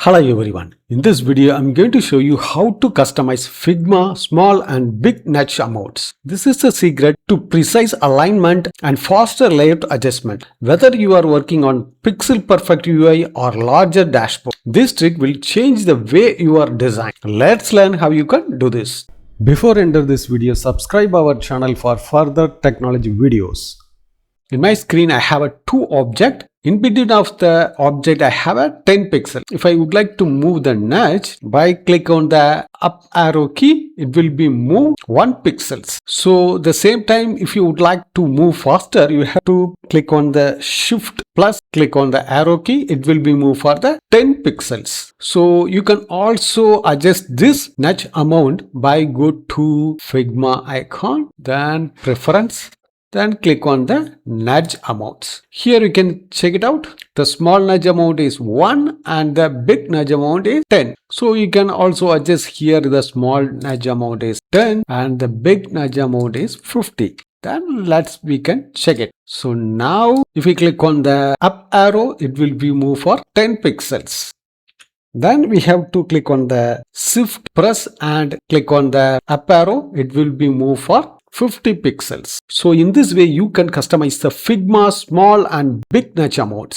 Hello everyone. In this video, I'm going to show you how to customize Figma small and big nudge amounts. This is the secret to precise alignment and faster layout adjustment. Whether you are working on pixel perfect UI or larger dashboard, this trick will change the way you are designed. Let's learn how you can do this. Before enter this video, subscribe our channel for further technology videos. In my screen, I have a two object. In between of the object, I have a 10 pixel. If I would like to move the nudge, by click on the up arrow key, it will be move 1 pixels. So the same time, if you would like to move faster, you have to click on the shift plus click on the arrow key. It will be moved for the 10 pixels. So you can also adjust this nudge amount by go to Figma icon, then preference. Then click on the nudge amounts. Here you can check it out. The small nudge amount is 1 and the big nudge amount is 10. So you can also adjust here the small nudge amount is 10 and the big nudge amount is 50. Then we can check it. So now if we click on the up arrow, it will be moved for 10 pixels. Then we have to click on the shift press and click on the up arrow. It will be moved for 50 pixels. So in this way, you can customize the Figma small and big nudge amounts.